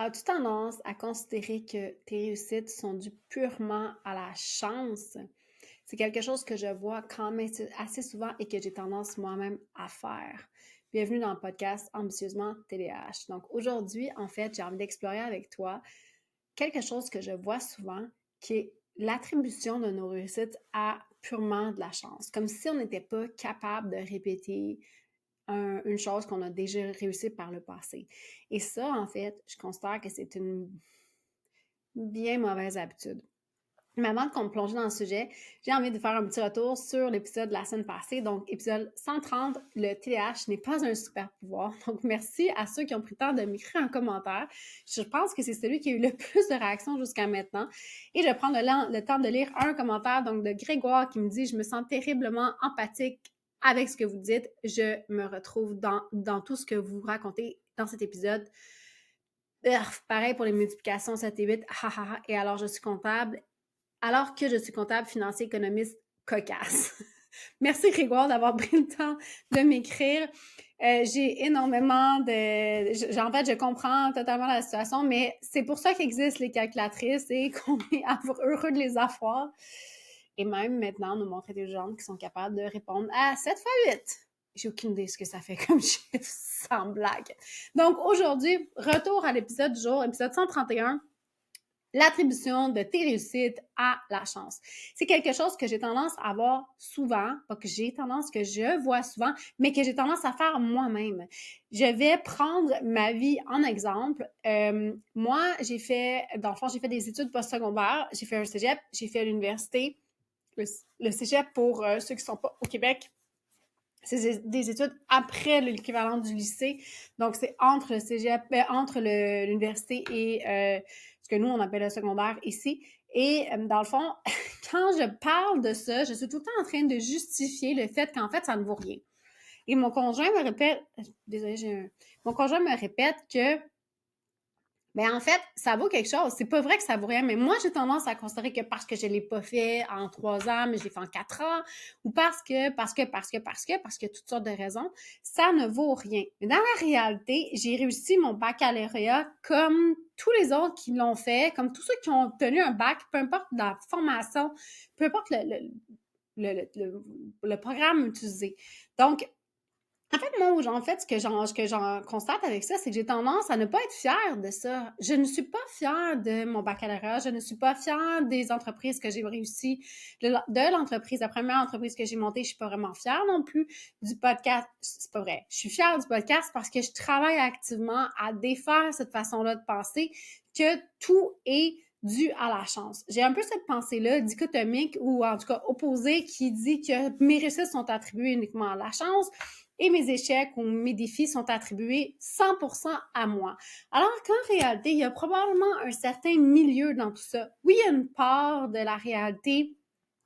As-tu tendance à considérer que tes réussites sont dues purement à la chance? C'est quelque chose que je vois quand même assez souvent et que j'ai tendance moi-même à faire. Bienvenue dans le podcast Ambitieusement TDAH. Donc aujourd'hui, en fait, j'ai envie d'explorer avec toi quelque chose que je vois souvent qui est l'attribution de nos réussites à purement de la chance. Comme si on n'était pas capable de répéter une chose qu'on a déjà réussi par le passé. Et ça, en fait, je considère que c'est une bien mauvaise habitude. Mais avant de qu'on me plonge dans le sujet, j'ai envie de faire un petit retour sur l'épisode de la semaine passée. Donc, épisode 130, le TDAH n'est pas un super pouvoir. Donc, merci à ceux qui ont pris le temps de m'écrire un commentaire. Je pense que c'est celui qui a eu le plus de réactions jusqu'à maintenant. Et je vais prendre le temps de lire un commentaire donc de Grégoire qui me dit « Je me sens terriblement empathique avec ce que vous dites. Je me retrouve dans tout ce que vous racontez dans cet épisode. » Pareil pour les multiplications 7 et 8. Et alors, je suis comptable. Alors que je suis comptable, financier, économiste, cocasse. Merci Grégoire d'avoir pris le temps de m'écrire. J'ai énormément de... En fait, je comprends totalement la situation, mais c'est pour ça qu'existent les calculatrices et qu'on est heureux de les avoir. Et même maintenant, nous montrer des gens qui sont capables de répondre à 7 fois 8. J'ai aucune idée de ce que ça fait comme chiffre, sans blague. Donc aujourd'hui, retour à l'épisode du jour, épisode 131. L'attribution de tes réussites à la chance. C'est quelque chose que j'ai tendance à voir souvent, pas que j'ai tendance, que je vois souvent, mais que j'ai tendance à faire moi-même. Je vais prendre ma vie en exemple. Moi, dans le fond, j'ai fait des études postsecondaires, j'ai fait un cégep, j'ai fait l'université. Le cégep, pour ceux qui ne sont pas au Québec, c'est des études après l'équivalent du lycée. Donc, c'est entre le cégep, entre l'université et ce que nous, on appelle le secondaire ici. Et dans le fond, quand je parle de ça, je suis tout le temps en train de justifier le fait qu'en fait, ça ne vaut rien. Et mon conjoint me répète, désolé, mon conjoint me répète que mais en fait, ça vaut quelque chose. C'est pas vrai que ça vaut rien, mais moi, j'ai tendance à considérer que parce que je l'ai pas fait en 3 ans, mais je l'ai fait en 4 ans, ou parce que toutes sortes de raisons, ça ne vaut rien. Mais dans la réalité, j'ai réussi mon baccalauréat comme tous les autres qui l'ont fait, comme tous ceux qui ont obtenu un bac, peu importe la formation, peu importe le programme utilisé. Donc, en fait, moi, ce que j'en constate avec ça, c'est que j'ai tendance à ne pas être fière de ça. Je ne suis pas fière de mon baccalauréat, je ne suis pas fière des entreprises que j'ai réussi, de l'entreprise, la première entreprise que j'ai montée, je suis pas vraiment fière non plus du podcast. C'est pas vrai. Je suis fière du podcast parce que je travaille activement à défaire cette façon-là de penser que tout est dû à la chance. J'ai un peu cette pensée-là dichotomique ou en tout cas opposée qui dit que mes réussites sont attribuées uniquement à la chance et mes échecs ou mes défis sont attribués 100% à moi. Alors qu'en réalité, il y a probablement un certain milieu dans tout ça. Oui, il y a une part de la réalité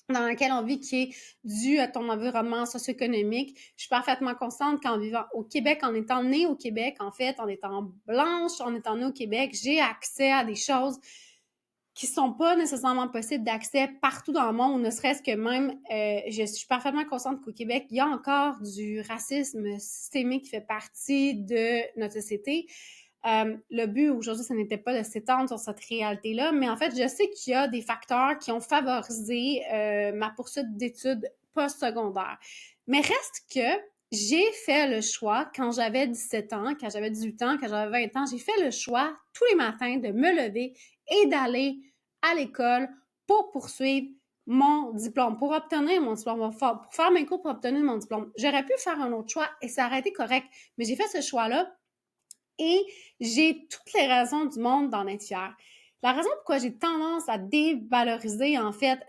dans laquelle on vit qui est due à ton environnement socio-économique. Je suis parfaitement consciente qu'en vivant au Québec, en étant née au Québec, en fait, en étant blanche, en étant née au Québec, j'ai accès à des choses qui sont pas nécessairement possibles d'accès partout dans le monde, ne serait-ce que même, je suis parfaitement consciente qu'au Québec, il y a encore du racisme systémique qui fait partie de notre société. Le but aujourd'hui, ce n'était pas de s'étendre sur cette réalité-là, mais en fait, je sais qu'il y a des facteurs qui ont favorisé ma poursuite d'études postsecondaires. Mais reste que j'ai fait le choix, quand j'avais 17 ans, quand j'avais 18 ans, quand j'avais 20 ans, j'ai fait le choix tous les matins de me lever et d'aller à l'école pour poursuivre mon diplôme, pour obtenir mon diplôme, pour faire mes cours pour obtenir mon diplôme. J'aurais pu faire un autre choix et ça aurait été correct, mais j'ai fait ce choix-là et j'ai toutes les raisons du monde d'en être fière. La raison pourquoi j'ai tendance à dévaloriser, en fait,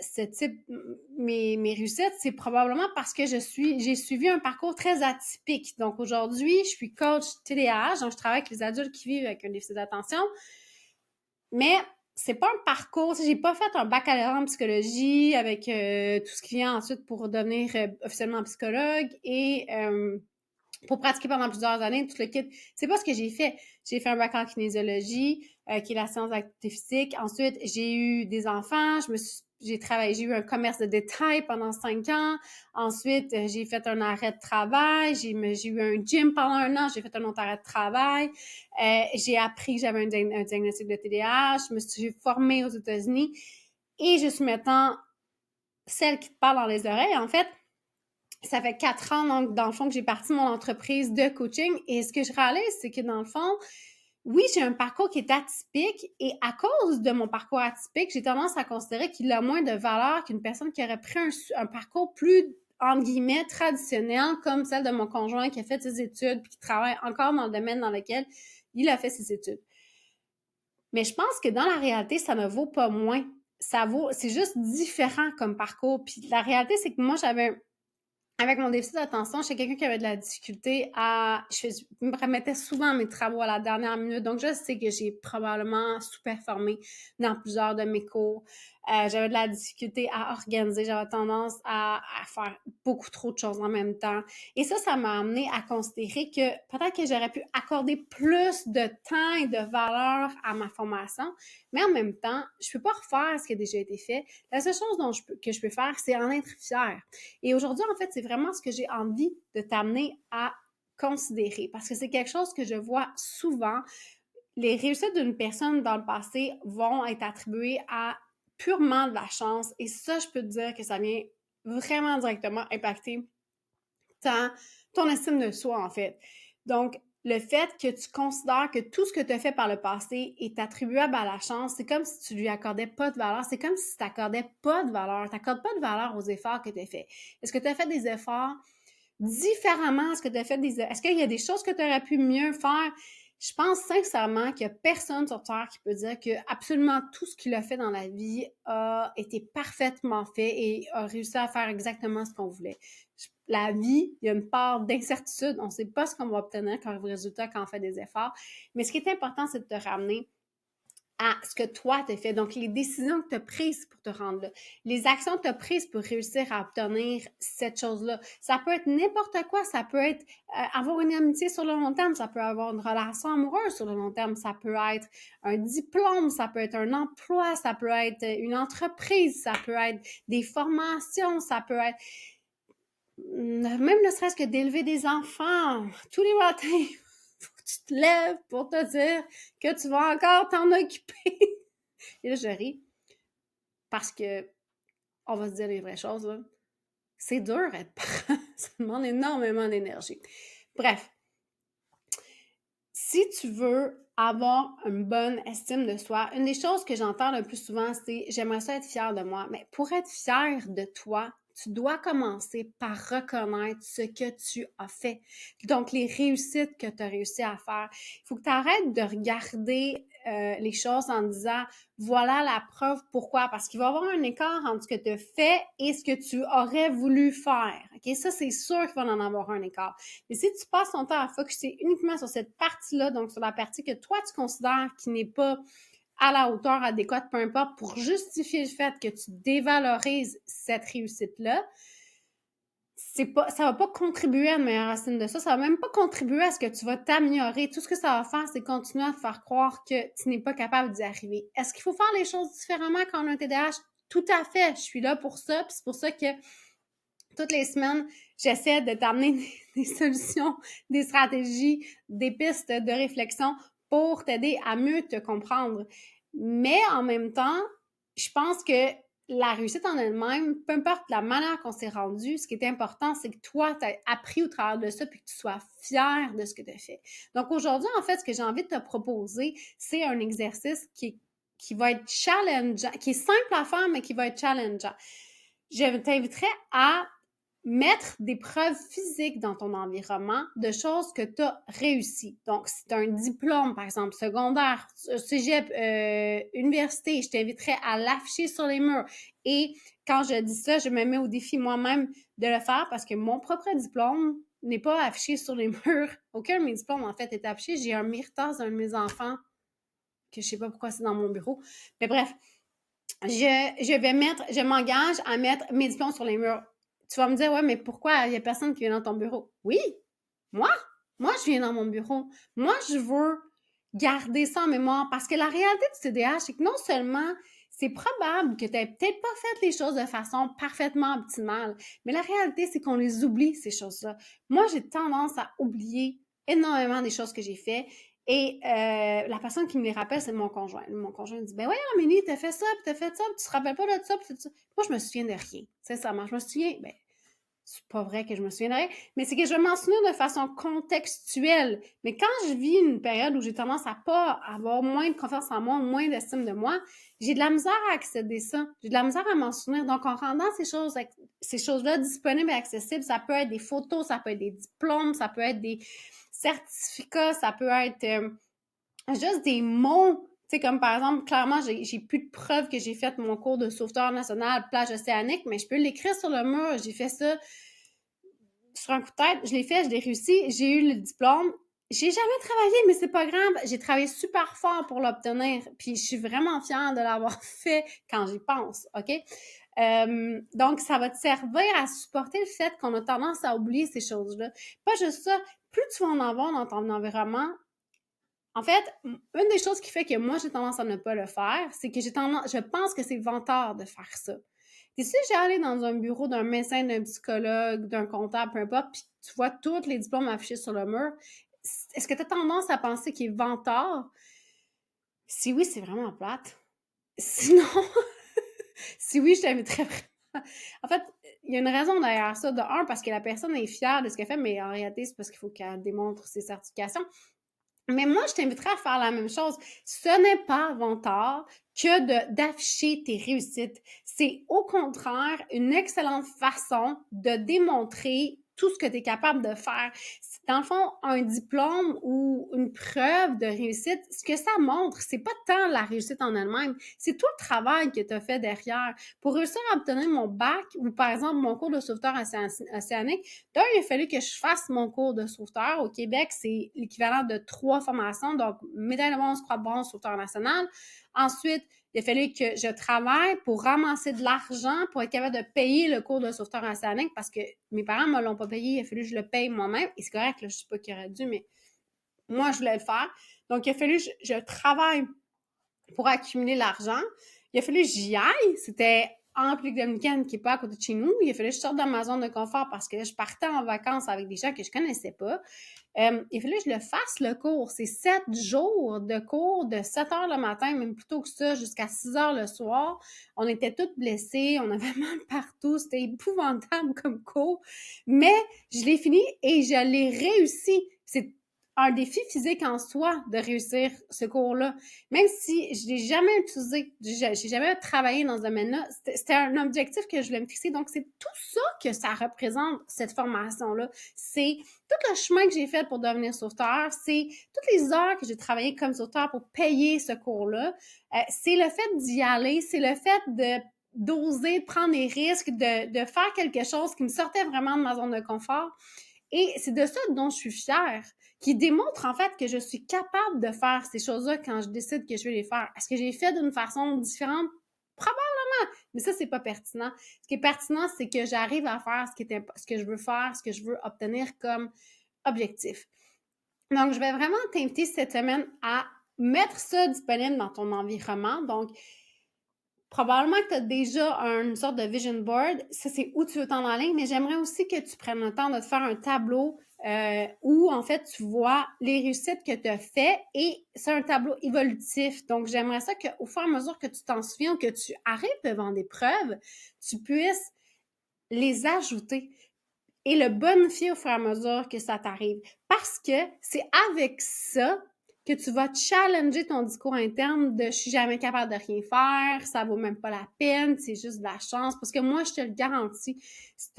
mes réussites, c'est probablement parce que j'ai suivi un parcours très atypique. Donc, aujourd'hui, je suis coach TDAH, donc je travaille avec les adultes qui vivent avec un déficit d'attention. Mais c'est pas un parcours, j'ai pas fait un baccalauréat en psychologie avec tout ce qui vient ensuite pour devenir officiellement psychologue et pour pratiquer pendant plusieurs années, tout le kit. C'est pas ce que j'ai fait. J'ai fait un bac en kinésiologie, qui est la science d'activité physique. Ensuite, j'ai eu des enfants. Je me suis j'ai eu un commerce de détail pendant 5 ans. Ensuite, j'ai fait un arrêt de travail. J'ai eu un gym pendant 1 an. J'ai fait un autre arrêt de travail. J'ai appris que j'avais un diagnostic de TDAH. Je me suis formée aux États-Unis. Et je suis maintenant celle qui te parle dans les oreilles. En fait, ça fait 4 ans, donc, dans le fond, que j'ai parti mon entreprise de coaching. Et ce que je réalise, c'est que dans le fond, oui, j'ai un parcours qui est atypique et à cause de mon parcours atypique, j'ai tendance à considérer qu'il a moins de valeur qu'une personne qui aurait pris un parcours plus, entre guillemets, traditionnel, comme celle de mon conjoint qui a fait ses études puis qui travaille encore dans le domaine dans lequel il a fait ses études. Mais je pense que dans la réalité, ça ne vaut pas moins. C'est juste différent comme parcours. Puis la réalité, c'est que moi, avec mon déficit d'attention, j'étais quelqu'un qui avait de la difficulté je me remettais souvent à mes travaux à la dernière minute. Donc, je sais que j'ai probablement sous-performé dans plusieurs de mes cours. J'avais de la difficulté à organiser. J'avais tendance à faire beaucoup trop de choses en même temps. Et ça m'a amené à considérer que peut-être que j'aurais pu accorder plus de temps et de valeur à ma formation, mais en même temps, je peux pas refaire ce qui a déjà été fait. La seule chose que je peux faire, c'est en être fière. Et aujourd'hui, en fait, c'est vraiment ce que j'ai envie de t'amener à considérer parce que c'est quelque chose que je vois souvent. Les réussites d'une personne dans le passé vont être attribuées à purement de la chance et ça, je peux te dire que ça vient vraiment directement impacter ton estime de soi, en fait. Donc, le fait que tu considères que tout ce que tu as fait par le passé est attribuable à la chance, c'est comme si tu lui accordais pas de valeur. C'est comme si tu n'accordais pas de valeur. Tu n'accordes pas de valeur aux efforts que tu as faits. Est-ce que tu as fait des efforts différemment? Est-ce qu'il y a des choses que tu aurais pu mieux faire? Je pense sincèrement qu'il n'y a personne sur Terre qui peut dire que absolument tout ce qu'il a fait dans la vie a été parfaitement fait et a réussi à faire exactement ce qu'on voulait. La vie, il y a une part d'incertitude. On ne sait pas ce qu'on va obtenir comme résultat quand on fait des efforts. Mais ce qui est important, c'est de te ramener à ce que toi t'as fait. Donc, les décisions que tu as prises pour te rendre là, les actions que tu as prises pour réussir à obtenir cette chose-là. Ça peut être n'importe quoi. Ça peut être avoir une amitié sur le long terme. Ça peut avoir une relation amoureuse sur le long terme. Ça peut être un diplôme. Ça peut être un emploi. Ça peut être une entreprise. Ça peut être des formations. Ça peut être même ne serait-ce que d'élever des enfants. Tous les matins, faut que tu te lèves pour te dire que tu vas encore t'en occuper. Et là, je ris parce que on va se dire les vraies choses, là. C'est dur être parent. Ça demande énormément d'énergie. Bref, si tu veux avoir une bonne estime de soi, une des choses que j'entends le plus souvent, c'est « j'aimerais ça être fière de moi ». Mais pour être fière de toi, tu dois commencer par reconnaître ce que tu as fait. Donc, les réussites que tu as réussi à faire. Il faut que tu arrêtes de regarder les choses en disant « voilà la preuve pourquoi ». Parce qu'il va y avoir un écart entre ce que tu as fait et ce que tu aurais voulu faire. OK? Ça, c'est sûr qu'il va en avoir un écart. Mais si tu passes ton temps à focuser uniquement sur cette partie-là, donc sur la partie que toi, tu considères qui n'est pas à la hauteur adéquate, peu importe, pour justifier le fait que tu dévalorises cette réussite-là, ça va pas contribuer à une meilleure estime de ça. Ça va même pas contribuer à ce que tu vas t'améliorer. Tout ce que ça va faire, c'est continuer à te faire croire que tu n'es pas capable d'y arriver. Est-ce qu'il faut faire les choses différemment quand on a un TDAH? Tout à fait. Je suis là pour ça. Puis c'est pour ça que toutes les semaines, j'essaie de t'amener des solutions, des stratégies, des pistes de réflexion pour t'aider à mieux te comprendre. Mais en même temps, je pense que la réussite en elle-même, peu importe la manière qu'on s'est rendu, ce qui est important, c'est que toi, tu as appris au travers de ça puis que tu sois fier de ce que tu as fait. Donc aujourd'hui, en fait, ce que j'ai envie de te proposer, c'est un exercice qui va être challengeant, qui est simple à faire, mais qui va être challengeant. Je t'inviterais à mettre des preuves physiques dans ton environnement de choses que tu as réussies. Donc, si tu as un diplôme, par exemple, secondaire, cégep, université, je t'inviterais à l'afficher sur les murs. Et quand je dis ça, je me mets au défi moi-même de le faire parce que mon propre diplôme n'est pas affiché sur les murs. Aucun de mes diplômes, en fait, est affiché. J'ai un méritage d'un de mes enfants que je sais pas pourquoi c'est dans mon bureau. Mais bref, je m'engage à mettre mes diplômes sur les murs. Tu vas me dire, ouais, mais pourquoi il n'y a personne qui vient dans ton bureau? Oui, moi, je viens dans mon bureau. Moi, je veux garder ça en mémoire parce que la réalité du TDAH, c'est que non seulement c'est probable que tu n'aies peut-être pas fait les choses de façon parfaitement optimale, mais la réalité, c'est qu'on les oublie, ces choses-là. Moi, j'ai tendance à oublier énormément des choses que j'ai fait. Et la personne qui me les rappelle, c'est mon conjoint. Mon conjoint me dit, ben voyons, Amélie, t'as fait ça, puis t'as fait ça, puis tu te rappelles pas de ça, puis ça. Moi, je me souviens de rien. Sincèrement, je me souviens, ben, c'est pas vrai que je me souviendrai, mais c'est que je vais m'en souvenir de façon contextuelle. Mais quand je vis une période où j'ai tendance à pas avoir moins de confiance en moi, moins d'estime de moi, j'ai de la misère à accéder ça. J'ai de la misère à m'en souvenir. Donc, en rendant ces choses-là disponibles et accessibles, ça peut être des photos, ça peut être des diplômes, ça peut être des certificats, ça peut être juste des mots. Tu sais, comme par exemple, clairement, j'ai plus de preuves que j'ai fait mon cours de sauveteur national plage océanique, mais je peux l'écrire sur le mur. J'ai fait ça sur un coup de tête. Je l'ai fait, je l'ai réussi. J'ai eu le diplôme. J'ai jamais travaillé, mais c'est pas grave. J'ai travaillé super fort pour l'obtenir. Puis je suis vraiment fière de l'avoir fait quand j'y pense, OK? Donc, ça va te servir à supporter le fait qu'on a tendance à oublier ces choses-là. Pas juste ça, plus tu vas en avoir dans ton environnement, en fait, une des choses qui fait que moi, j'ai tendance à ne pas le faire, c'est que je pense que c'est vantard de faire ça. Et si j'allais dans un bureau d'un médecin, d'un psychologue, d'un comptable, peu importe, puis tu vois tous les diplômes affichés sur le mur, est-ce que tu as tendance à penser qu'il est vantard? Si oui, c'est vraiment plate. Sinon, si oui, je t'inviterais vraiment. En fait, il y a une raison derrière ça. De un, parce que la personne est fière de ce qu'elle fait, mais en réalité, c'est parce qu'il faut qu'elle démontre ses certifications. Mais moi, je t'inviterais à faire la même chose. Ce n'est pas vantard que d'afficher tes réussites. C'est au contraire une excellente façon de démontrer tout ce que tu es capable de faire. Dans le fond, un diplôme ou une preuve de réussite, ce que ça montre, c'est pas tant la réussite en elle-même, c'est tout le travail que tu as fait derrière. Pour réussir à obtenir mon bac ou par exemple mon cours de sauveteur océanique, d'un, il a fallu que je fasse mon cours de sauveteur. Au Québec, c'est l'équivalent de 3 formations, donc médaille de bronze, croix de bronze, sauveteur national. Ensuite, il a fallu que je travaille pour ramasser de l'argent pour être capable de payer le cours de sauveteur océanique parce que mes parents ne me l'ont pas payé. Il a fallu que je le paye moi-même. Et c'est correct, là, je ne sais pas qui aurait dû, mais moi, je voulais le faire. Donc, il a fallu que je travaille pour accumuler l'argent. Il a fallu que j'y aille. C'était en République dominicaine, qui n'est pas à côté de chez nous. Il a fallu que je sorte de ma zone de confort parce que là, je partais en vacances avec des gens que je ne connaissais pas. Il fallait que je le fasse, le cours. C'est 7 jours de cours de 7 heures le matin, même plus tôt que ça, jusqu'à 6 heures le soir. On était toutes blessées, on avait mal partout. C'était épouvantable comme cours. Mais je l'ai fini et je l'ai réussi. C'est un défi physique en soi de réussir ce cours-là. Même si je ne l'ai jamais utilisé, j'ai jamais travaillé dans ce domaine-là, c'était un objectif que je voulais me fixer. Donc, c'est tout ça que ça représente, cette formation-là. C'est tout le chemin que j'ai fait pour devenir sauveteur, c'est toutes les heures que j'ai travaillé comme sauveteur pour payer ce cours-là. C'est le fait d'y aller, c'est le fait d'oser, de prendre des risques, de faire quelque chose qui me sortait vraiment de ma zone de confort. Et c'est de ça dont je suis fière, qui démontre en fait que je suis capable de faire ces choses-là quand je décide que je vais les faire. Est-ce que j'ai fait d'une façon différente? Probablement, mais ça, c'est pas pertinent. Ce qui est pertinent, c'est que j'arrive à faire ce que je veux faire, ce que je veux obtenir comme objectif. Donc, je vais vraiment t'inviter cette semaine à mettre ça disponible dans ton environnement. Donc, probablement que tu as déjà une sorte de vision board. Ça, c'est où tu veux t'en aller, mais j'aimerais aussi que tu prennes le temps de te faire un tableau où, en fait, tu vois les réussites que tu as fait et c'est un tableau évolutif. Donc, j'aimerais ça qu'au fur et à mesure que tu t'en souviens ou que tu arrives devant des preuves, tu puisses les ajouter et le bonifier au fur et à mesure que ça t'arrive. Parce que c'est avec ça que tu vas challenger ton discours interne de « je suis jamais capable de rien faire, ça vaut même pas la peine, c'est juste de la chance ». Parce que moi, je te le garantis, si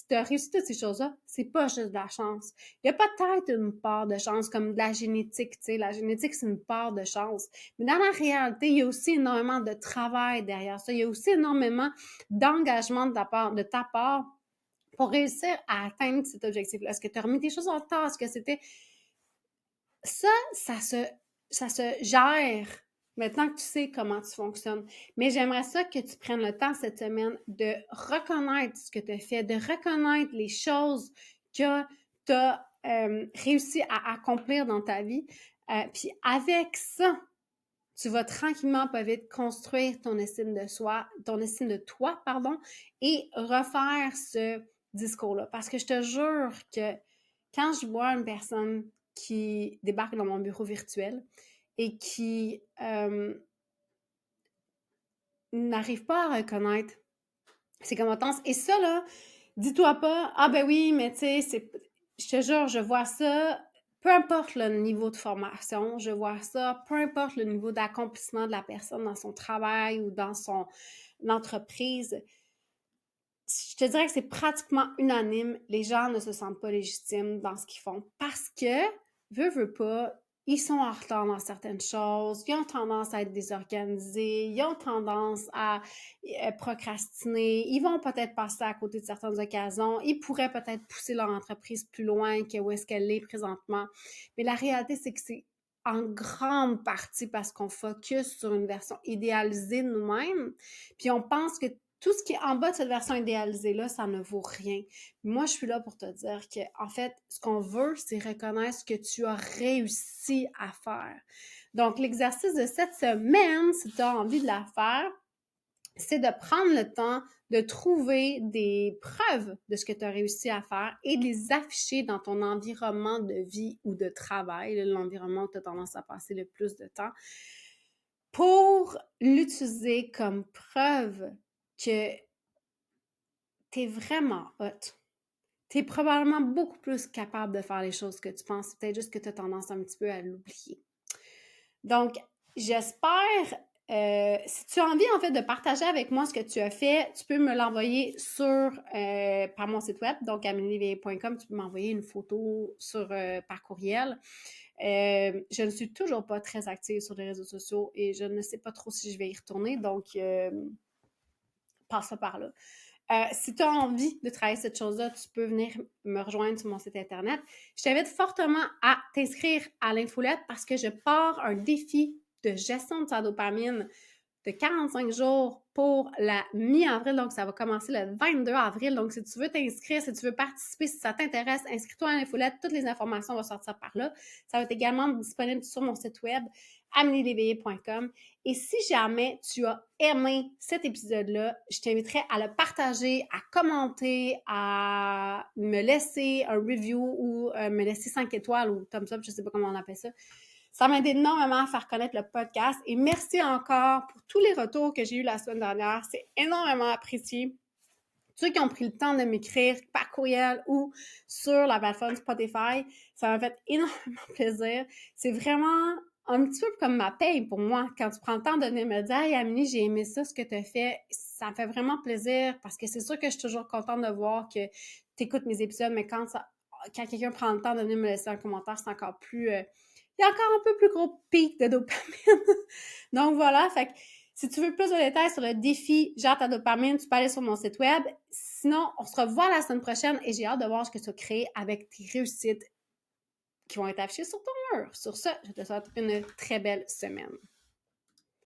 tu as réussi toutes ces choses-là, c'est pas juste de la chance. Il y a peut-être une part de chance, comme de la génétique, tu sais. La génétique, c'est une part de chance. Mais dans la réalité, il y a aussi énormément de travail derrière ça. Il y a aussi énormément d'engagement de ta part pour réussir à atteindre cet objectif-là. Est-ce que tu as remis tes choses en temps? Est-ce que c'était... Ça se gère maintenant que tu sais comment tu fonctionnes. Mais j'aimerais ça que tu prennes le temps cette semaine de reconnaître ce que tu as fait, de reconnaître les choses que tu as réussi à accomplir dans ta vie. Puis avec ça, tu vas tranquillement, pas vite, construire ton estime de soi, ton estime de toi, pardon, et refaire ce discours-là. Parce que je te jure que quand je vois une personne qui débarque dans mon bureau virtuel et qui n'arrive pas à reconnaître ses compétences, et ça, là, dis-toi pas, ah ben oui, mais tu sais, je te jure, je vois ça, peu importe le niveau de formation, je vois ça, peu importe le niveau d'accomplissement de la personne dans son travail ou dans son entreprise, je te dirais que c'est pratiquement unanime, les gens ne se sentent pas légitimes dans ce qu'ils font parce que, veut pas, ils sont en retard dans certaines choses, ils ont tendance à être désorganisés, ils ont tendance à procrastiner, ils vont peut-être passer à côté de certaines occasions, ils pourraient peut-être pousser leur entreprise plus loin que où est-ce qu'elle est présentement. Mais la réalité, c'est que c'est en grande partie parce qu'on focus sur une version idéalisée de nous-mêmes, puis on pense que tout ce qui est en bas de cette version idéalisée-là, ça ne vaut rien. Moi, je suis là pour te dire que, en fait, ce qu'on veut, c'est reconnaître ce que tu as réussi à faire. Donc, l'exercice de cette semaine, si tu as envie de la faire, c'est de prendre le temps de trouver des preuves de ce que tu as réussi à faire et de les afficher dans ton environnement de vie ou de travail, l'environnement où tu as tendance à passer le plus de temps, pour l'utiliser comme preuve que tu es vraiment hot. Tu es probablement beaucoup plus capable de faire les choses que tu penses. C'est peut-être juste que tu as tendance un petit peu à l'oublier. Donc, j'espère, si tu as envie en fait de partager avec moi ce que tu as fait, tu peux me l'envoyer par mon site web, donc amelievieille.com. Tu peux m'envoyer une photo par courriel. Je ne suis toujours pas très active sur les réseaux sociaux et je ne sais pas trop si je vais y retourner, donc passe ça par là. Si tu as envie de travailler cette chose-là, tu peux venir me rejoindre sur mon site internet. Je t'invite fortement à t'inscrire à l'infolette parce que je pars un défi de gestion de ta dopamine de 45 jours pour la mi-avril. Donc, ça va commencer le 22 avril. Donc, si tu veux t'inscrire, si tu veux participer, si ça t'intéresse, inscris-toi à l'infolette. Toutes les informations vont sortir par là. Ça va être également disponible sur mon site web, amelielveillé.com. Et si jamais tu as aimé cet épisode-là, je t'inviterai à le partager, à commenter, à me laisser un review ou me laisser 5 étoiles ou thumbs up, je ne sais pas comment on appelle ça. Ça m'aide énormément à faire connaître le podcast et merci encore pour tous les retours que j'ai eus la semaine dernière. C'est énormément apprécié. Ceux qui ont pris le temps de m'écrire par courriel ou sur la plateforme Spotify, ça m'a fait énormément plaisir. C'est vraiment un petit peu comme ma paye pour moi. Quand tu prends le temps de venir me dire « Hey, Amélie, j'ai aimé ça, ce que tu as fait », ça me fait vraiment plaisir parce que c'est sûr que je suis toujours contente de voir que tu écoutes mes épisodes, mais quand quelqu'un prend le temps de venir me laisser un commentaire, c'est encore plus... il y a encore un peu plus gros pic de dopamine. Donc voilà, fait que si tu veux plus de détails sur le défi Gère ta dopamine, tu peux aller sur mon site web. Sinon, on se revoit la semaine prochaine et j'ai hâte de voir ce que tu as créé avec tes réussites qui vont être affichées sur ton mur. Sur ce, je te souhaite une très belle semaine.